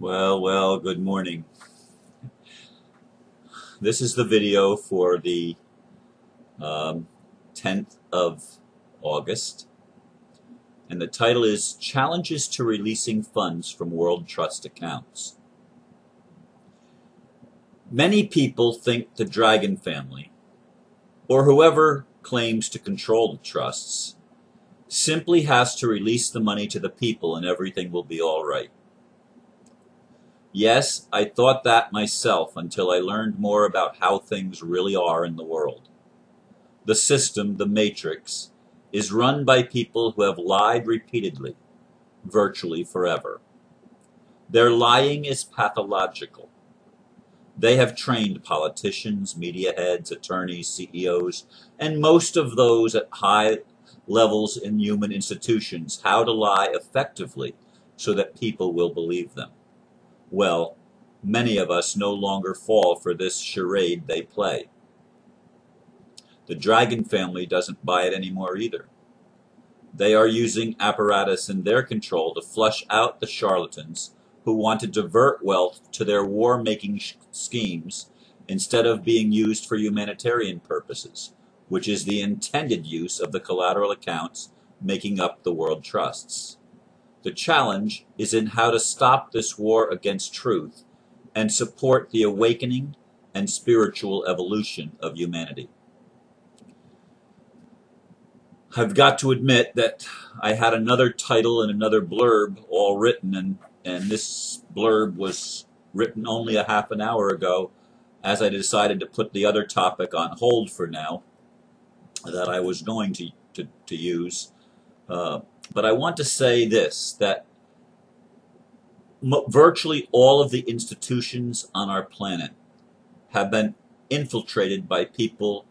Well, good morning. This is the video for the 10th of August, and the title is Challenges to Releasing Funds from World Trust Accounts. Many people think the Dragon family, or whoever claims to control the trusts, simply has to release the money to the people and everything will be all right. Yes, I thought that myself until I learned more about how things really are in the world. The system, the matrix, is run by people who have lied repeatedly, virtually forever. Their lying is pathological. They have trained politicians, media heads, attorneys, CEOs, and most of those at high levels in human institutions how to lie effectively so that people will believe them. Well, many of us no longer fall for this charade they play. The Dragon family doesn't buy it anymore either. They are using apparatus in their control to flush out the charlatans who want to divert wealth to their war-making schemes instead of being used for humanitarian purposes, which is the intended use of the collateral accounts making up the world trusts. The challenge is in how to stop this war against truth and support the awakening and spiritual evolution of humanity. I've got to admit that I had another title and another blurb all written, and this blurb was written only a half an hour ago as I decided to put the other topic on hold for now that I was going to use. But I want to say this, that virtually all of the institutions on our planet have been infiltrated by people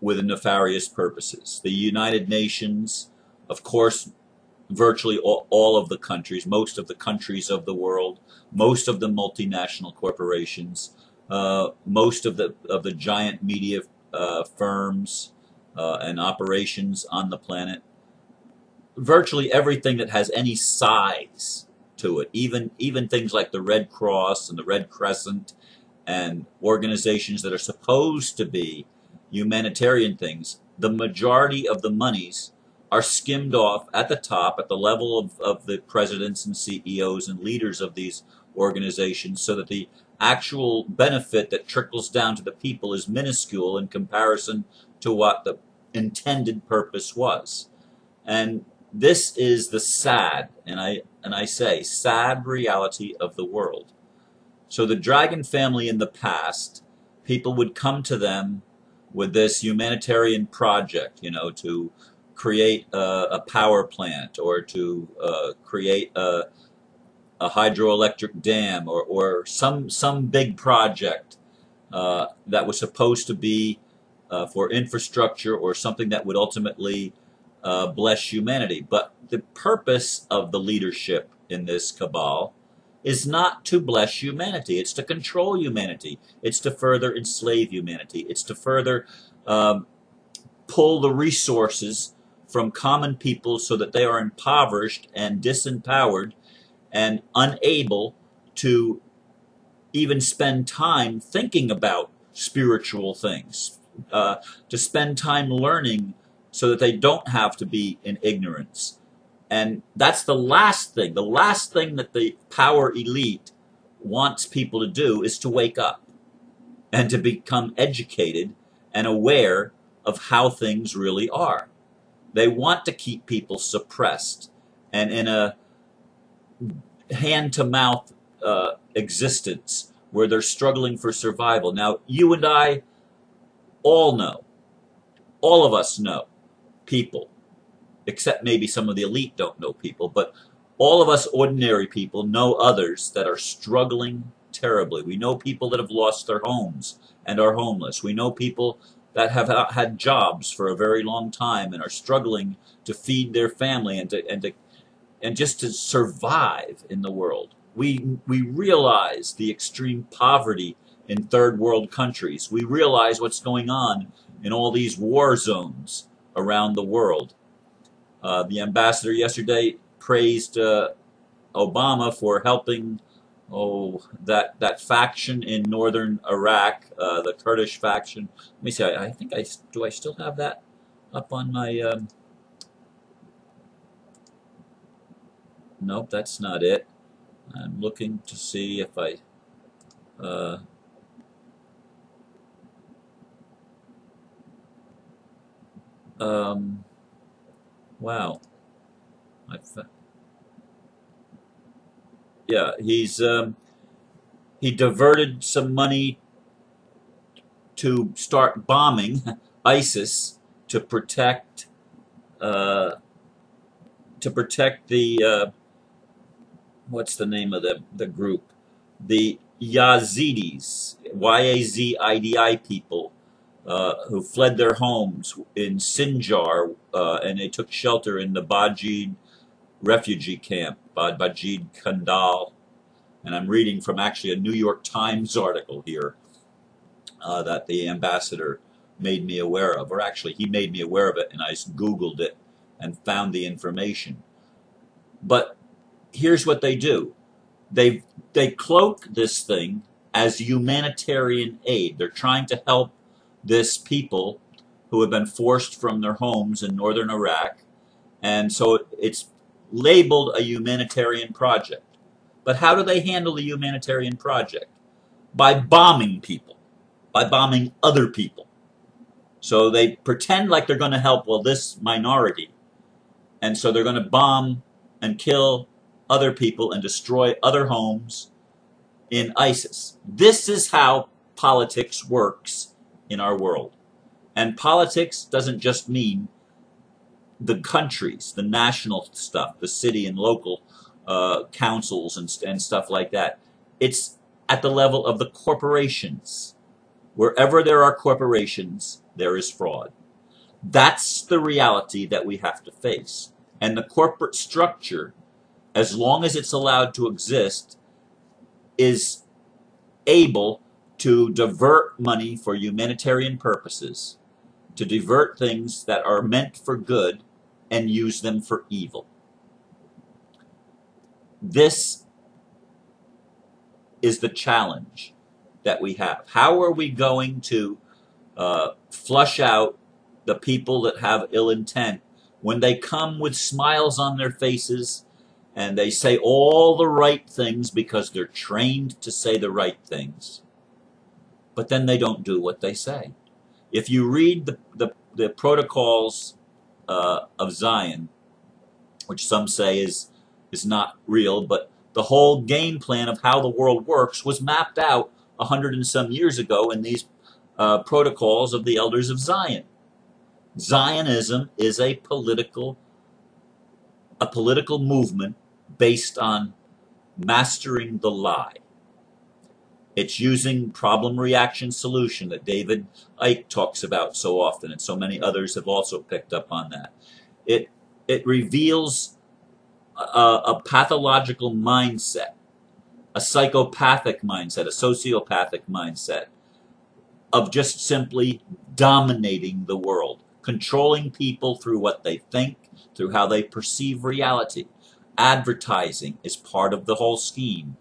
with nefarious purposes. The United Nations, of course, virtually all of the countries, most of the countries of the world, most of the multinational corporations, most of the giant media firms and operations on the planet. Virtually everything that has any size to it, even things like the Red Cross and the Red Crescent and organizations that are supposed to be humanitarian things, the majority of the monies are skimmed off at the top, at the level of the presidents and CEOs and leaders of these organizations, so that the actual benefit that trickles down to the people is minuscule in comparison to what the intended purpose was. And this is the sad, and I say sad reality of the world. So the Dragon family in the past, people would come to them with this humanitarian project, to create a power plant or to create a hydroelectric dam or some big project that was supposed to be for infrastructure or something that would ultimately bless humanity. But the purpose of the leadership in this cabal is not to bless humanity. It's to control humanity. It's to further enslave humanity. It's to further pull the resources from common people so that they are impoverished and disempowered and unable to even spend time thinking about spiritual things, to spend time learning so that they don't have to be in ignorance. And that's the last thing. The last thing that the power elite wants people to do is to wake up and to become educated and aware of how things really are. They want to keep people suppressed and in a hand-to-mouth existence where they're struggling for survival. Now, you and I all know, all of us know people, except maybe some of the elite don't know people, but all of us ordinary people know others that are struggling terribly. We know people that have lost their homes and are homeless. We know people that have had jobs for a very long time and are struggling to feed their family and just to survive in the world. We realize the extreme poverty in third world countries. We realize what's going on in all these war zones around the world. The ambassador yesterday praised Obama for helping oh, that faction in northern Iraq, the Kurdish faction. Let me see. I think I do. I still have that up on my. Nope, that's not it. I'm looking to see if I. Uh, um, wow. I, yeah, he diverted some money to start bombing ISIS to protect uh, the what's the name of the group? The Yazidis, Yazidi people, who fled their homes in Sinjar, and they took shelter in the Bajid refugee camp, Bajid Kandal. And I'm reading from actually a New York Times article here that the ambassador made me aware of, or actually he made me aware of it, and I Googled it and found the information. But here's what they do. They cloak this thing as humanitarian aid. They're trying to help this people who have been forced from their homes in northern Iraq, and so it's labeled a humanitarian project. But how do they handle the humanitarian project? By bombing people, by bombing other people. So they pretend like they're going to help, well, this minority, and so they're going to bomb and kill other people and destroy other homes in ISIS. This is how politics works in our world. And politics doesn't just mean the countries, the national stuff, the city and local councils and stuff like that. It's at the level of the corporations. Wherever there are corporations, there is fraud. That's the reality that we have to face. And the corporate structure, as long as it's allowed to exist, is able to divert money for humanitarian purposes, to divert things that are meant for good and use them for evil. This is the challenge that we have. How are we going to flush out the people that have ill intent when they come with smiles on their faces and they say all the right things because they're trained to say the right things, but then they don't do what they say? If you read the protocols of Zion, which some say is not real, but the whole game plan of how the world works was mapped out 100 and some years ago in these protocols of the elders of Zion. Zionism is a political movement based on mastering the lie. It's using problem reaction solution that David Icke talks about so often, and so many others have also picked up on that. It reveals a pathological mindset, a psychopathic mindset, a sociopathic mindset of just simply dominating the world, controlling people through what they think, through how they perceive reality. Advertising is part of the whole scheme.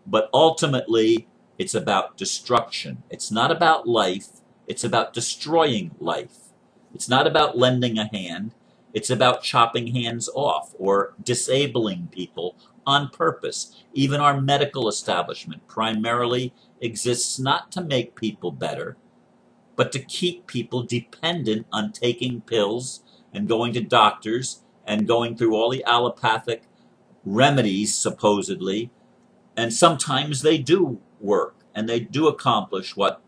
But ultimately, it's about destruction. It's not about life. It's about destroying life. It's not about lending a hand. It's about chopping hands off or disabling people on purpose. Even our medical establishment primarily exists not to make people better, but to keep people dependent on taking pills and going to doctors and going through all the allopathic remedies, supposedly. And sometimes they do work and they do accomplish what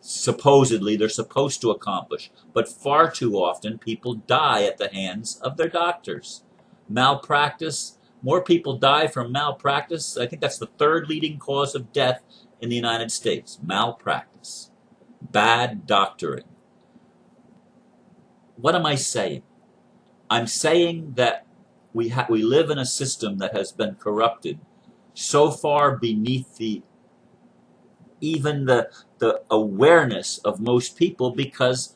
supposedly they're supposed to accomplish. But far too often people die at the hands of their doctors. Malpractice, more people die from malpractice. I think that's the third leading cause of death in the United States. Malpractice. Bad doctoring. What am I saying? I'm saying that we live in a system that has been corrupted so far beneath even the awareness of most people, because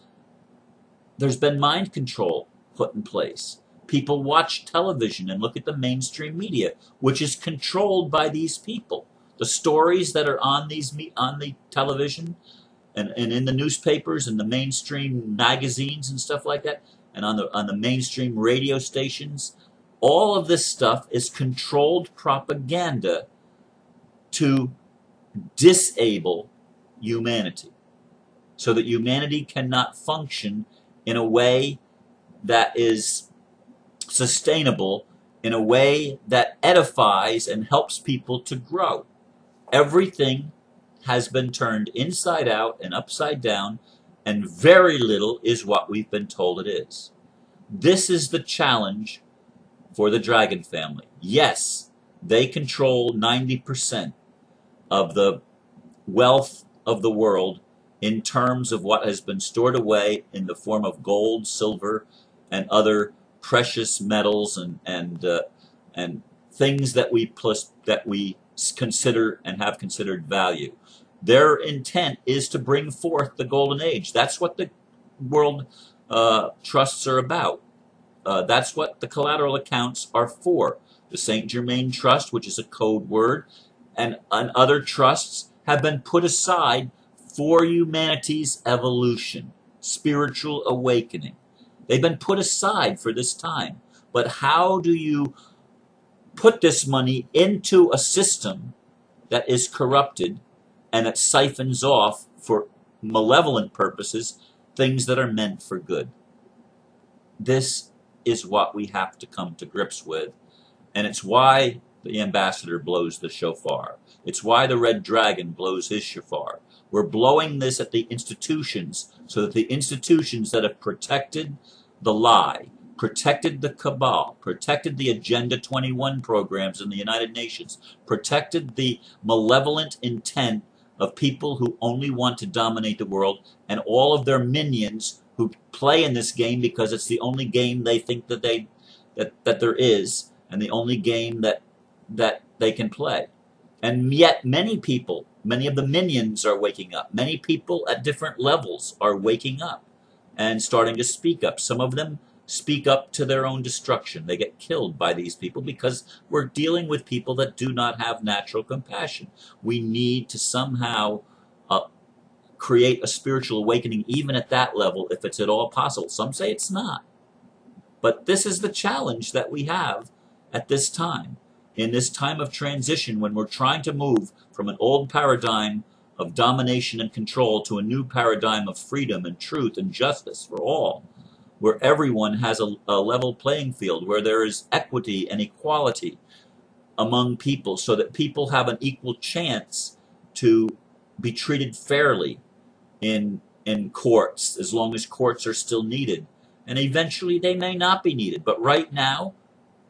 there's been mind control put in place. People watch television and look at the mainstream media, which is controlled by these people. The stories that are on the television and in the newspapers and the mainstream magazines and stuff like that, and on the mainstream radio stations, all of this stuff is controlled propaganda to disable humanity, so that humanity cannot function in a way that is sustainable, in a way that edifies and helps people to grow. Everything has been turned inside out and upside down, and very little is what we've been told it is. This is the challenge for the dragon family. Yes, they control 90% of the wealth of the world in terms of what has been stored away in the form of gold, silver, and other precious metals and things that we consider and have considered value. Their intent is to bring forth the golden age. That's what the world trusts are about. That's what the collateral accounts are for. The Saint Germain Trust, which is a code word, and other trusts have been put aside for humanity's evolution, spiritual awakening. They've been put aside for this time. But how do you put this money into a system that is corrupted and that siphons off for malevolent purposes things that are meant for good? This is what we have to come to grips with, and it's why the ambassador blows the shofar. It's why the red dragon blows his shofar. We're blowing this at the institutions so that the institutions that have protected the lie, protected the cabal, protected the Agenda 21 programs in the United Nations, protected the malevolent intent of people who only want to dominate the world, and all of their minions who play in this game because it's the only game they think that that there is, and the only game that they can play. And yet many people, many of the minions are waking up. Many people at different levels are waking up and starting to speak up. Some of them speak up to their own destruction. They get killed by these people because we're dealing with people that do not have natural compassion. We need to somehow create a spiritual awakening even at that level, if it's at all possible. Some say it's not. But this is the challenge that we have at this time. In this time of transition, when we're trying to move from an old paradigm of domination and control to a new paradigm of freedom and truth and justice for all, where everyone has a level playing field, where there is equity and equality among people, so that people have an equal chance to be treated fairly in courts, as long as courts are still needed. And eventually they may not be needed. But right now,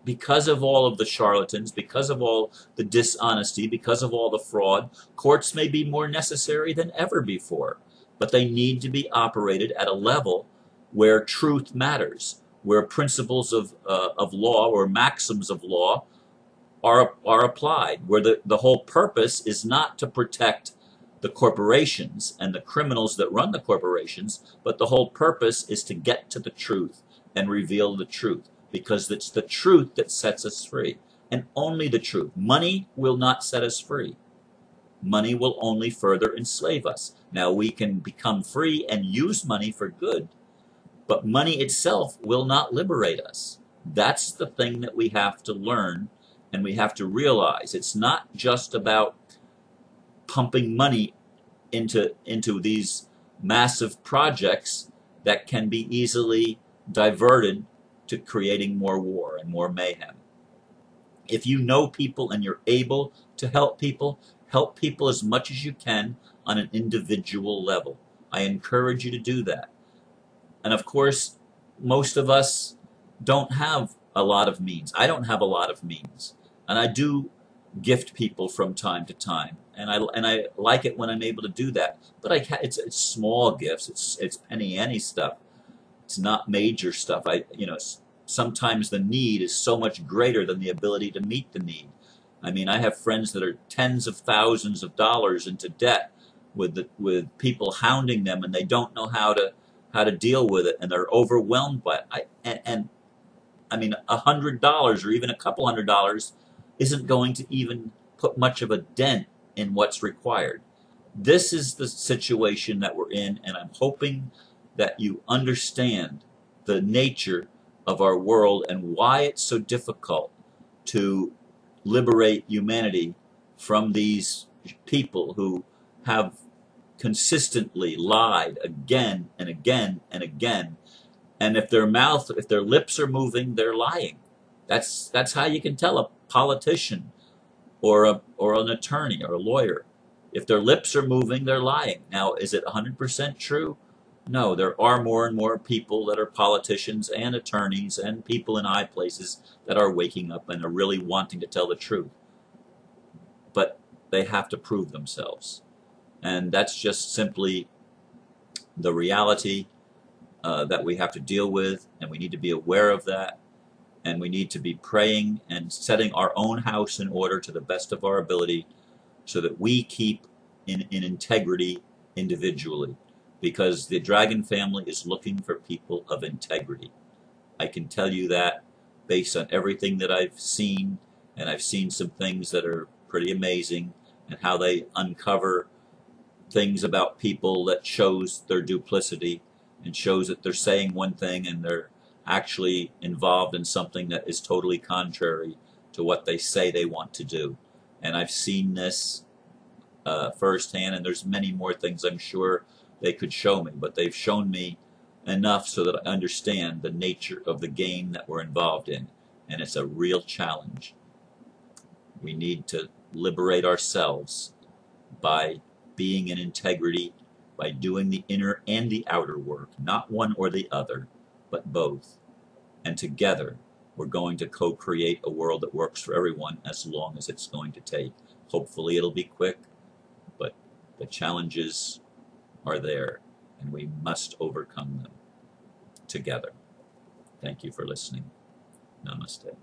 because of all of the charlatans, because of all the dishonesty, because of all the fraud, courts may be more necessary than ever before. But they need to be operated at a level where truth matters, where principles of law or maxims of law are applied, where the whole purpose is not to protect the corporations and the criminals that run the corporations, but the whole purpose is to get to the truth and reveal the truth, because it's the truth that sets us free, and only the truth. Money will not set us free. Money will only further enslave us. Now, we can become free and use money for good, but money itself will not liberate us. That's the thing that we have to learn, and we have to realize. It's not just about pumping money into these massive projects that can be easily diverted to creating more war and more mayhem. If you know people and you're able to help people as much as you can on an individual level. I encourage you to do that. And of course, most of us don't have a lot of means. I don't have a lot of means. And I do gift people from time to time, and I like it when I'm able to do that. But it's small gifts. It's penny stuff. It's not major stuff. Sometimes the need is so much greater than the ability to meet the need. I mean, I have friends that are tens of thousands of dollars into debt with people hounding them, and they don't know how to deal with it, and they're overwhelmed by it. And I mean, $100 or even a couple $100 isn't going to even put much of a dent in what's required. This is the situation that we're in, and I'm hoping that you understand the nature of our world and why it's so difficult to liberate humanity from these people who have consistently lied again and again and again. And if their lips are moving, they're lying. That's how you can tell a politician or an attorney or a lawyer. If their lips are moving, they're lying. Now, is it 100% true? No, there are more and more people that are politicians and attorneys and people in high places that are waking up and are really wanting to tell the truth. But they have to prove themselves. And that's just simply the reality that we have to deal with, and we need to be aware of that, and we need to be praying and setting our own house in order to the best of our ability so that we keep in integrity individually, because the Dragon family is looking for people of integrity. I can tell you that based on everything that I've seen, and I've seen some things that are pretty amazing, and how they uncover things about people that shows their duplicity and shows that they're saying one thing and they're actually involved in something that is totally contrary to what they say they want to do. And I've seen this firsthand, and there's many more things I'm sure they could show me, but they've shown me enough so that I understand the nature of the game that we're involved in, and it's a real challenge. We need to liberate ourselves by being in integrity, by doing the inner and the outer work, not one or the other, but both. And together, we're going to co-create a world that works for everyone as long as it's going to take. Hopefully it'll be quick, but the challenges are there, and we must overcome them together. Thank you for listening. Namaste.